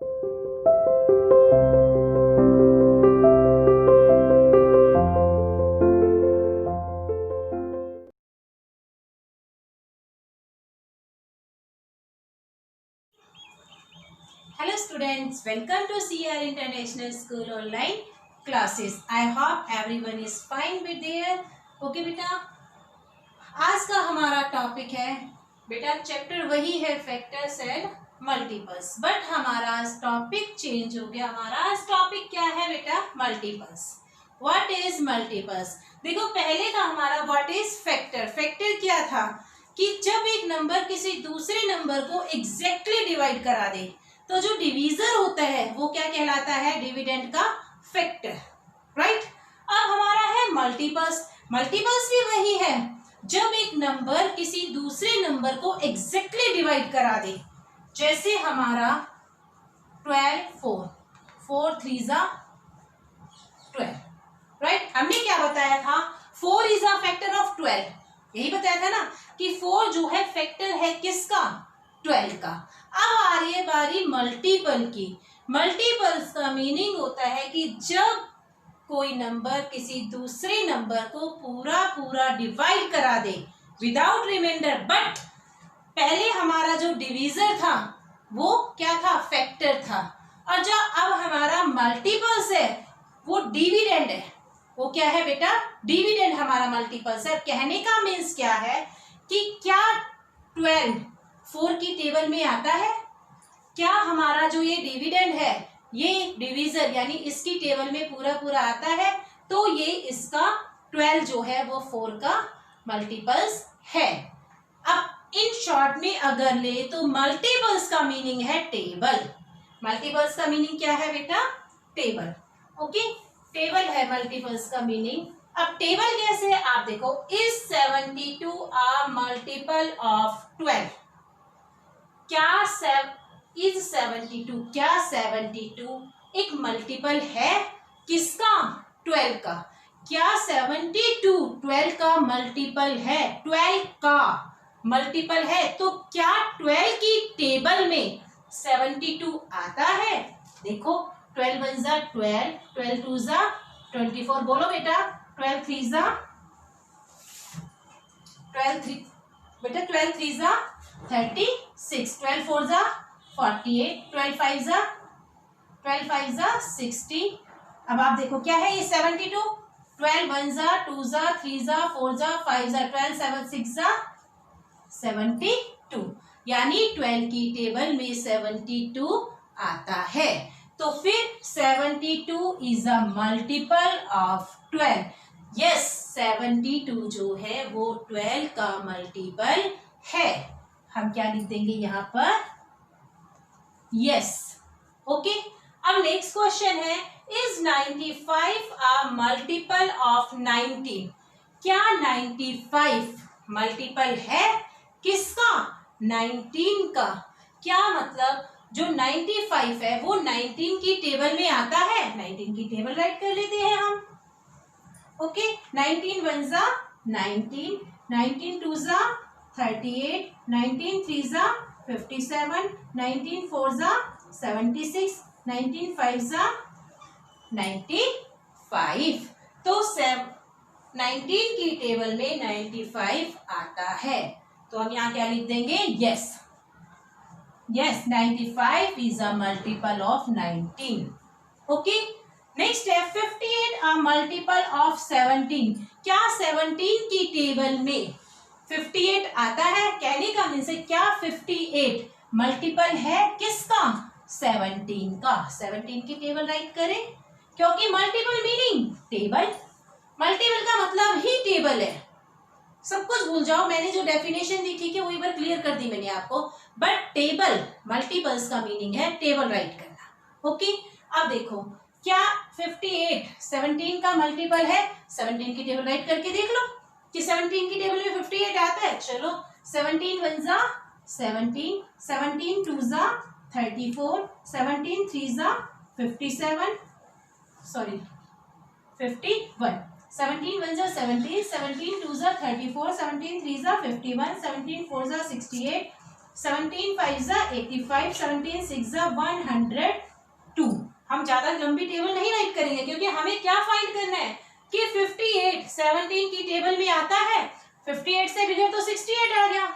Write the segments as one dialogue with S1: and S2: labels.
S1: Hello students, welcome to CR International School online classes. I hope everyone is fine with there. Okay बेटा, आज का हमारा topic है बेटा, चैप्टर वही है फैक्टर्स एंड मल्टीपल्स, बट हमारा टॉपिक चेंज हो गया। हमारा टॉपिक क्या है बेटा? मल्टीपल्स। What is multiples? देखो, पहले था हमारा व्हाट इज फैक्टर। फैक्टर क्या था कि जब एक नंबर किसी दूसरे नंबर को एग्जैक्टली डिवाइड करा दे तो जो डिवीजर होता है वो क्या कहलाता है? डिविडेंड का फैक्टर, राइट। अब हमारा है मल्टीपल्स। मल्टीपल्स भी वही है, जब एक नंबर किसी दूसरे नंबर को एग्जैक्टली डिवाइड करा दे। जैसे हमारा 12 4 4 3 12, राइट। हमने क्या बताया था? 4 इज अ फैक्टर ऑफ 12। यही बताया था ना कि 4 जो है फैक्टर है किसका? 12 का। अब आ रही है बारी मल्टीपल की। मल्टीपल्स का मीनिंग होता है कि जब कोई नंबर किसी दूसरे नंबर को पूरा डिवाइड करा दे विदाउट रिमाइंडर, बट पहले हमारा जो डिवीजर था वो क्या था? फैक्टर था। और जो अब हमारा मल्टीपल्स है वो डिविडेंड है। वो क्या है बेटा? डिविडेंड हमारा मल्टीपल्स है। कहने का मीन्स क्या है कि क्या 12 4 की टेबल में आता है? क्या हमारा जो ये डिविडेंड है, ये डिवीजर यानी इसकी टेबल में पूरा आता है? तो ये इसका 12 जो है वो 4 का मल्टीपल्स है। अब इन शॉर्ट में अगर ले तो मल्टीपल्स का मीनिंग है टेबल। मल्टीपल्स का मीनिंग क्या है बेटा? टेबल। ओके, टेबल है मल्टीपल्स का मीनिंग। अब टेबल कैसे है आप देखो, इज 72 अ मल्टीपल ऑफ 12? क्या इज 72, क्या 72 एक मल्टीपल है किसका? 12 का। क्या 72 12 का मल्टीपल है? 12 का मल्टीपल है। तो क्या 12 की टेबल में 72 आता है? देखो, 12 1 जा 12, 12 2 जा 24। बोलो बेटा, 12 3 जा 12 3 बेटा, 12 3 जा 36, 12 4 जा 48, 12 5 जा 60। अब आप देखो क्या है ये 72? 12 1 जा 2 जा 3 जा 4 जा 5 जा 12 7 6 जा 72, यानी 12 की टेबल में 72 आता है। तो फिर 72 is a multiple of 12। Yes, 72 जो है वो 12 का मल्टीपल है। हम क्या लिख देंगे यहाँ पर? यस। ओके, अब नेक्स्ट क्वेश्चन है, इज 95 अ मल्टीपल ऑफ 19? क्या 95 मल्टीपल है किसका? 19 का। क्या मतलब जो 95 है वो 19 की टेबल में आता है? 19 की टेबल राइट कर लेते हैं हम। ओके, 19 1 जा 19, 19 2 जा 38, 19 3 जा 57, 19 4 जा 76, 19 5 जा 95। तो 19 की टेबल में 95 आता है। तो हम यहाँ क्या लिख देंगे? Yes, yes, 95 is a multiple of 19। Okay, next है 58 अ मल्टीपल ऑफ 17। क्या 17 की टेबल में 58 आता है? कहने का मीन्स है क्या 58 मल्टीपल है किसका? 17 का। 17 की टेबल राइट करें, क्योंकि मल्टीपल मीनिंग टेबल। मल्टीपल का मतलब ही टेबल है। सब कुछ भूल जाओ, मैंने जो डेफिनेशन दी ठीक है वो एक बार क्लियर कर दी मैंने आपको। बट टेबल, मल्टीपल्स का मीनिंग है टेबल राइट करना। ओके, अब देखो क्या 58 17 का मल्टीपल है? 17 की टेबल राइट करके देख लो कि 17 की टेबल में 58 आता है। चलो, 17 1 जा 17, 17 2 जा 34, 17 3 जा 57, सॉरी 51, 17 1 जा 17, 17 2 जा 34, 17 3 जा 51, 17 4 जा 68, 17 5 जा 85, 17 6 जा 102। हम ज्यादा लंबी टेबल नहीं राइट करेंगे क्योंकि हमें क्या फाइंड करना है कि 58 17 की टेबल में आता है, 58 से बिगड़ तो 68 आ गया,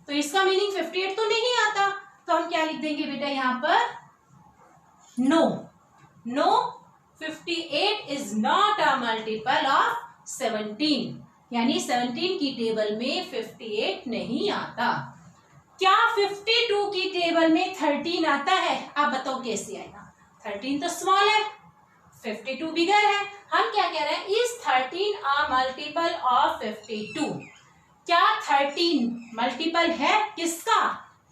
S1: तो इसका मीनिंग 58 तो नहीं आता, तो हम क्या लिख देंगे बेटा यहाँ पर, no, no 58 is not a multiple of 17, यानी 17 की टेबल में 58 नहीं आता। क्या 52 की टेबल में 13 आता है? आप बताओ कैसे आएगा? 13 तो स्मॉल है, 52 बिगर है। हम क्या कह रहे हैं, इज 13 अ मल्टीपल ऑफ 52? क्या 13 मल्टीपल है किसका?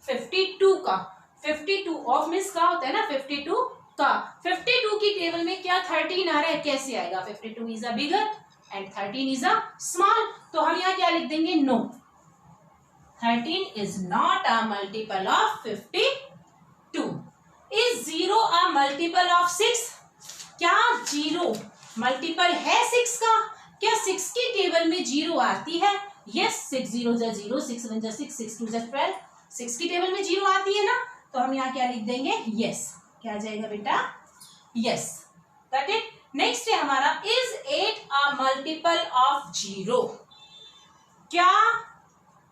S1: 52 का। 52 ऑफ मींस का होता है ना, 52 का। 52 की टेबल में क्या 13 आ रहा है? कैसे आएगा? 52 is a bigger and 13 is a small, तो हम यहाँ क्या लिख देंगे, no, 13 is not a multiple of 52. Is 0 a multiple of 6? क्या 0 मल्टीपल है 6 का? क्या 6 की टेबल में 0 आती है? यस, 6 0 जा 0, 6 1 जा 6, 6 2 जा 12, 6 की टेबल में 0 आती है ना, तो हम यहाँ क्या लिख देंगे, यस। क्या आ जाएगा बेटा? Yes, got it. नेक्स्ट है हमारा, इज 8 a multiple of 0? क्या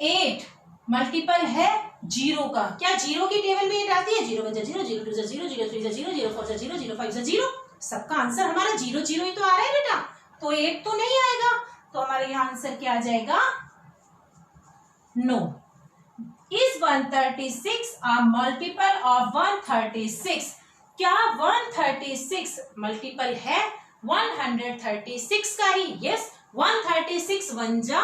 S1: 8 मल्टीपल है 0 का? क्या 0 की टेबल में 8 आती है? 0 1 जा 0, 0 2 जा 0, 0 3 जा 0, 0 4 जा 0, 0 5 जा 0। सबका आंसर हमारा 0 0 ही तो आ रहा है बेटा, तो 8 तो नहीं आएगा, तो हमारे यहाँ आंसर क्या आ जाएगा, no. Is 136 a multiple of 136? क्या 136 मल्टीपल है 136 का ही? यस, 136 1 जा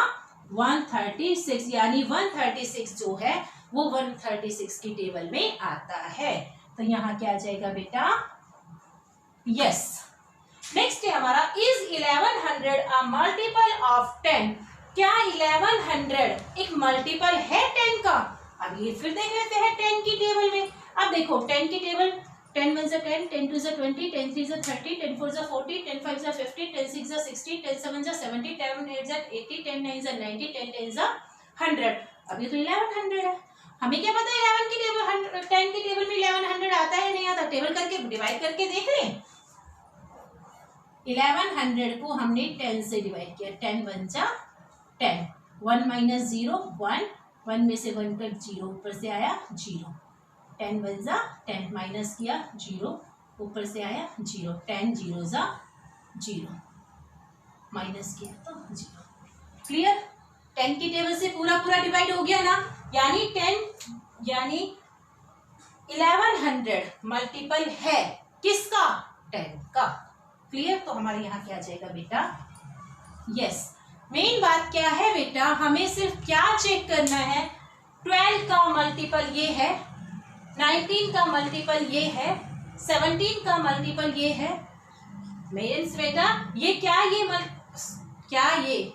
S1: 136, यानी 136 जो है वो 136 की टेबल में आता है, तो यहाँ क्या आ जाएगा बेटा, यस। नेक्स्ट है हमारा, इज 1100 अ मल्टीपल ऑफ 10? क्या 1100 एक मल्टीपल है 10 का? अब ये फिर देख लेते हैं 10 की टेबल में। अब देखो 10 की टेबल, 10 1 जा 10, 10 2 जा 20, 10 3 जा 30, 10 4 जा 40, 10 5 जा 50, 10 6 जा 60, 10 7 जा 70, 10 8 जा 80, 10 9 जा 90, 10 10 जा 100। अब ये तो 1100 है, हमें क्या पता है 11 की टेबल 10 की टेबल में 1100 आता है नहीं आता? टेबल करके डिवाइड करके देख लें। 1100 को हमने 10 से डिवाइड किया, 10 1 जा 10, 1 माइनस 0 1, 1 में से 1 कट 0, ऊपर से आया 0, 10 1 जा 10, माइनस किया 0, ऊपर से आया 0, 10 0 जा 0, माइनस किया तो 0। क्लियर? 10 की टेबल से पूरा पूरा डिवाइड हो गया ना, यानी 1100 मल्टीपल है किसका? 10 का। क्लियर? तो हमारे यहाँ क्या आ जाएगा बेटा, यस। मेन बात क्या है बेटा, हमें सिर्फ क्या चेक करना है, 12 का मल्टीपल ये है, 19 का मल्टीपल ये है, 17 का मल्टीपल ये है। मीन्स बेटा ये क्या, ये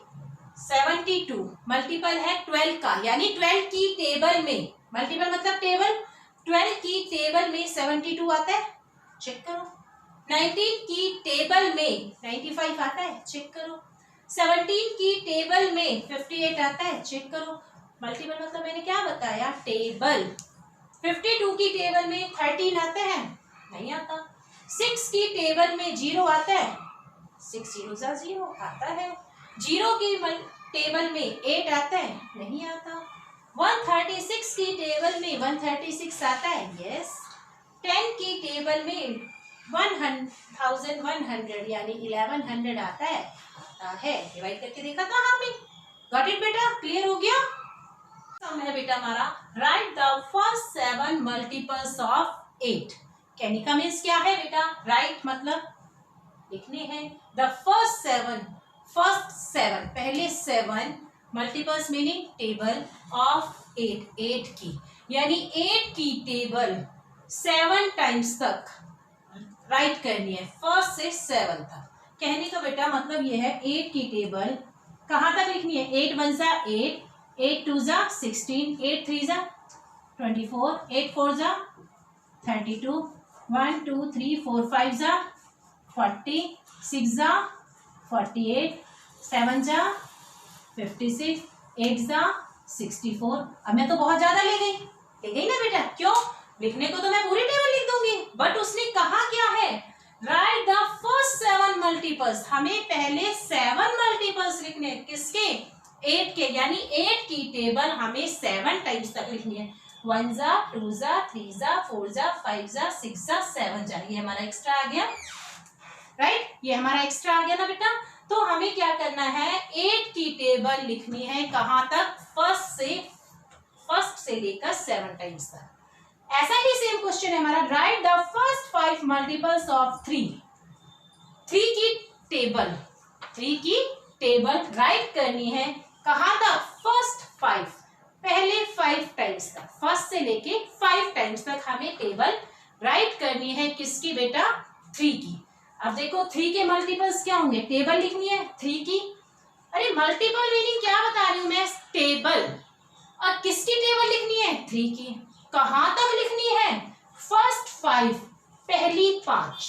S1: 72 मल्टीपल है 12 का, यानी 12 की टेबल में, मल्टीपल मतलब टेबल, 12 की टेबल में 72 आता है, चेक करो। 19 की टेबल में 95 आता है, चेक करो। 17 की टेबल में 58 आता है, चेक करो। मल्टीपल मतलब मैंने क्या बताया, टेबल। 52 की टेबल में 13 आता है, नहीं आता। 6 की टेबल में 0 आता है, 6 0 जा 0 आता है। 0 की टेबल में 8 आता है, नहीं आता। 136 की टेबल में 136 आता है, यस। 10 की टेबल में 1100 यानी 1100 आता है, डिवाइड करके देखा था हमने। गॉट इट बेटा? क्लियर हो गया? सम है बेटा हमारा, write the first 7 multiples of 8। कैनिका मीन्स क्या है बेटा, राइट मतलब लिखने हैं। द फर्स्ट 7 पहले 7 मल्टीपल्स मीनिंग टेबल ऑफ 8 की, यानी 8 की टेबल 7 टाइम्स तक राइट करनी है, फर्स्ट से 7 तक। कहने का बेटा मतलब ये है 8 की टेबल कहाँ तक लिखनी है, 8 1 जा 8, 8 2 जा 16, 8 3 जा 24, 8 4 जा 32, 1 2 3 4 5 जा 40, 6 जा 48, 7 जा 56, 8 जा 64। अब मैं तो बहुत ज्यादा ले गई, ले गई ना बेटा? क्यों? लिखने को तो मैं पूरी टेबल लिख दूंगी, बट उसने कहा क्या है, राइट द फर्स्ट 7 मल्टीपल्स। हमें पहले 7 मल्टीपल्स लिखने, किसके? 8 के, यानी 8 की टेबल हमें 7 टाइम्स तक लिखनी है। 1 जा, 2 जा, 3 जा, 4 जा, 5 जा, 6 जा, 7 जा। ये हमारा एक्स्ट्रा आ गया, राइट? ये हमारा एक्स्ट्रा आ गया ना बेटा? तो हमें क्या करना है, 8 की टेबल लिखनी है कहां तक? फर्स्ट से लेकर 7 टाइम्स तक। ऐसा ही सेम क्वेश्चन है हमारा, write the first 5 multiples of 3। 3 की टेबल राइट करनी है कहां तक? फर्स्ट 5, पहले 5 टाइम्स तक। फर्स्ट से लेके 5 टाइम्स तक हमें टेबल राइट करनी है, किसकी बेटा? 3 की। अब देखो 3 के मल्टीपल्स क्या होंगे, टेबल लिखनी है 3 की। अरे मल्टीपल मीनिंग क्या बता रही हूं मैं? टेबल। और किसकी टेबल लिखनी है? 3 की। कहां तक लिखनी है? फर्स्ट 5, पहली 5,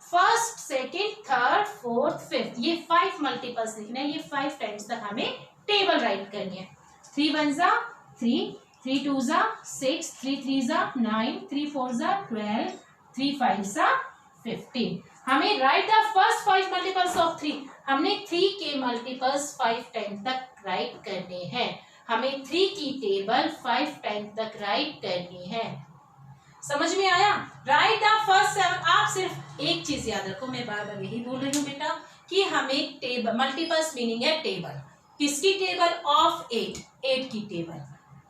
S1: first, second, third, fourth, fifth, ये 5 मल्टीपल्स लिखने हैं। ये 5 टाइम्स तक हमें टेबल राइट करनी है। 3 1 जा 3, 3 2 जा 6, 3 3 जा 9, 3 4 जा 12, 3 5 जा 15। हमें right the first 5 multiples of 3। हमने 3 के मल्टीपल्स 5 टाइम तक राइट करने हैं। हमें 3 की टेबल 5 टाइम तक राइट करनी है। समझ में आया? Right the first 7। आप सिर्फ एक चीज याद रखो, मैं बार बार यही बोल रही हूँ बेटा, कि हमें टेबल, मल्टीपल्स मीनिंग है टेबल। किसकी टेबल? ऑफ 8, 8 की टेबल।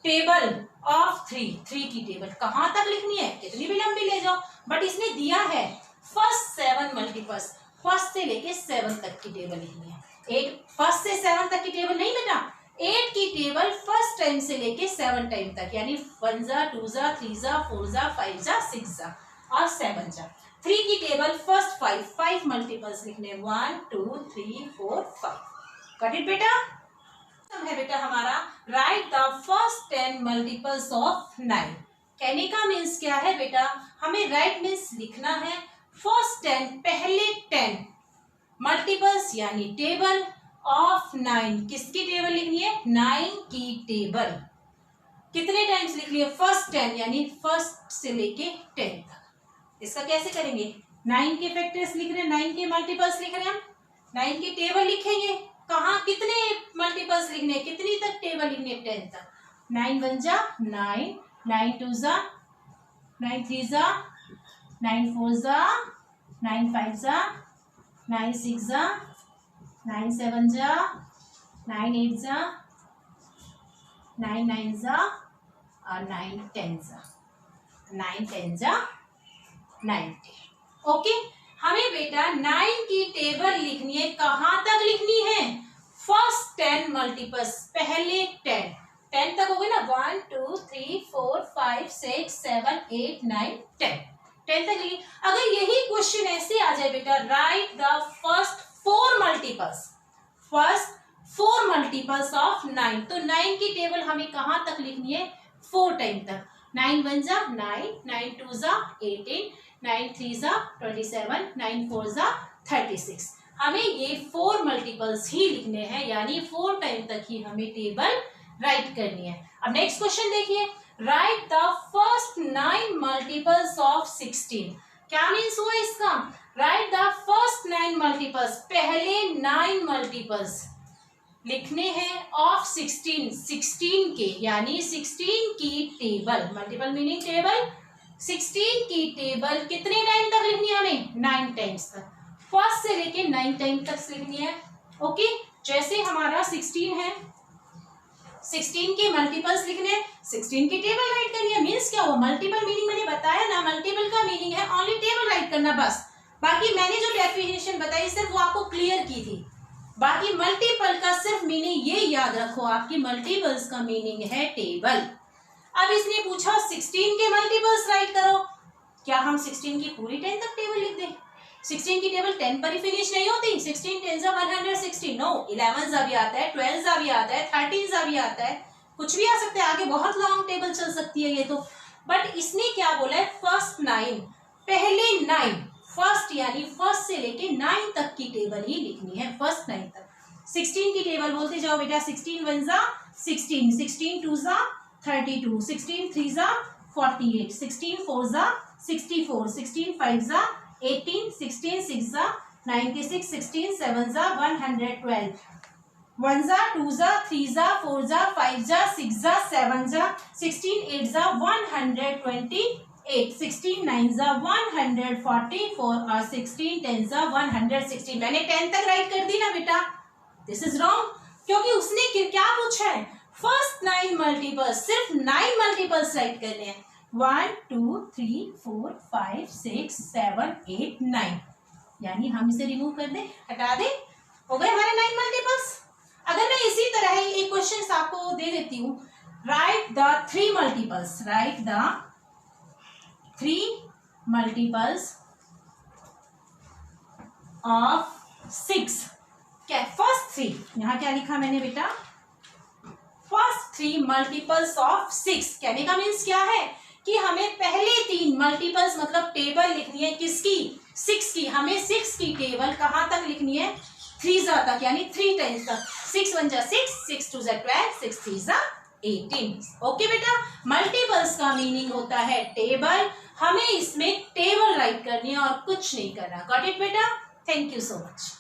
S1: टेबल ऑफ 3, 3 की टेबल कहां तक लिखनी है? कितनी भी लंबी ले जाओ, बट इसने दिया है फर्स्ट 7 मल्टीपल्स, फर्स्ट से लेके 7 तक की टेबल लिखनी है। 8 फर्स्ट से 7 तक की टेबल नहीं बेटा, 8 की टेबल फर्स्ट टाइम से लेके 7 टाइम तक, यानी 1 जा 2 जा 3 जा 4 जा 5 जा 6 जा और 7 जा। 3 की टेबल फर्स्ट 5 मल्टीपल्स लिखने, 1 2 3 4 5। गॉट इट बेटा? है बेटा हमारा, write the first 10 multiples of 9। कहने का मीन्स क्या है बेटा, हमें राइट मीन्स लिखना है फर्स्ट 10, पहले 10 मल्टीपल्स यानी टेबल ऑफ 9। किसकी टेबल लिखनी है? 9 की टेबल। कितने टाइम्स लिख लिए? फर्स्ट 10, यानी फर्स्ट से लेके 10 तक। इसका कैसे करेंगे? 9 के फैक्टर्स लिख रहे हैं, 9 के मल्टीपल्स लिख रहे हैं हम, 9 की टेबल लिखेंगे। कहाँ, कितने मल्टीपल्स लिखने, कितनी तक टेबल लिखनी है? 10 तक। 9 1 जा 9, 9 2 जा 9, 3 जा 9, 4 जा 9, 5 जा 9, 6 जा 9, 7 जा 9, 8 जा 9, 9 जा और 9 10 जा, 9 10 जा 90। ओके, हमें बेटा 9 की टेबल लिखनी है, कहां तक लिखनी है? फर्स्ट 10 मल्टीपल्स, पहले 10 तक हो गए ना, 1 2 3 4 5 6 7 8 9 10 तक लिखी। अगर यही क्वेश्चन ऐसे आ जाए बेटा, right the first 4 multiples, first 4 multiples of 9, तो 9 की टेबल हमें कहां तक लिखनी है? 4 टाइम तक। 9 1 जा 9, 9 2 जा 18, 9 3 जा 27, 9 4 जा 36। हमें ये 4 मल्टीपल्स ही लिखने हैं, यानी 4 टाइम तक ही हमें टेबल राइट करनी है। अब नेक्स्ट क्वेश्चन देखिए, right the first 9 multiples of 16। क्या मीन्स हुआ इसका? राइट द फर्स्ट 9 मल्टीपल्स, पहले 9 मल्टीपल्स लिखने हैं ऑफ 16, 16 के, यानी 16 की टेबल, मल्टीपल मीनिंग टेबल, 16 की टेबल कितने टाइम तक लिखनी है हमें? 9 टाइम्स तक, फर्स्ट से लेके 9 टाइम तक लिखनी है। ओके, जैसे हमारा 16 है, 16 के मल्टीपल्स लिखने, 16 की टेबल राइट करनी है। मीन्स क्या हुआ? मल्टीपल मीनिंग मैंने बताया ना, मल्टीपल का मीनिंग है ओनली टेबल राइट करना बस। बाकी मैंने जो डेफिनेशन बताई सिर्फ वो आपको क्लियर की थी। बाकी मल्टीपल का सिर्फ मीनिंग ये याद रखो, आपकी मल्टीपल्स का मीनिंग है टेबल। अब इसने पूछा 16 के मल्टीपल्स राइट करो, क्या हम 16 की पूरी 10 तक टेबल लिख दें? 16 की टेबल 10 पर ही फिनिश नहीं होती। 16 10 160, नो, 11 भी आता है, 12 भी आता है, 13 भी आता है, कुछ भी आ सकता है, आगे बहुत लॉन्ग टेबल चल सकती है ये तो। बट इसने क्या बोला है? फर्स्ट 9, पहले 9, फर्स्ट यानी फर्स्ट से लेके 9 तक की टेबल ही लिखनी है, फर्स्ट 9 तक। 16 की टेबल बोलते जाओ बेटा, 16 1 जा 16, 16 2 जा 32, 16 3 जा 48, 16 4 जा 64, 16 5 जा 18, 16 6 जा 96, 16 7 जा 112, 1 जा 2 जा 3 जा 4 जा 5 जा 6 जा 7 जा 16 8 जा 128, 16 9 जा 144 और 16 10 जा 116। मैंने 10 तक राइट कर दी ना बेटा? दिस इज रॉन्ग, क्योंकि उसने क्या पूछा है? फर्स्ट 9 मल्टीपल्स, सिर्फ 9 मल्टीपल्स राइट करने हैं। 1 2 3 4 5 6 7 8 9, यानी हम इसे रिमूव कर दें, हटा दें, हो गए हमारे 9 मल्टीपल्स। अगर मैं इसी तरह ही एक क्वेश्चन आपको दे देती हूँ, right the 3 multiples, right the 3 multiples of 6, क्या फर्स्ट 3, यहां क्या लिखा मैंने बेटा? First 3 multiples of 6। कहने का मीन्स क्या है कि हमें पहले 3 मल्टीपल्स मतलब टेबल लिखनी है, किसकी? 6 की। हमें 6 की टेबल कहां तक लिखनी है? 3 तक, यानी 3 टाइम्स तक। 6 1 जा 6, 6 2 जा 12, 6 3 जा 18। ओके बेटा, मल्टीपल्स का मीनिंग होता है टेबल। हमें इसमें टेबल राइट करनी है और कुछ नहीं करना। गॉट इट बेटा? Thank you so much.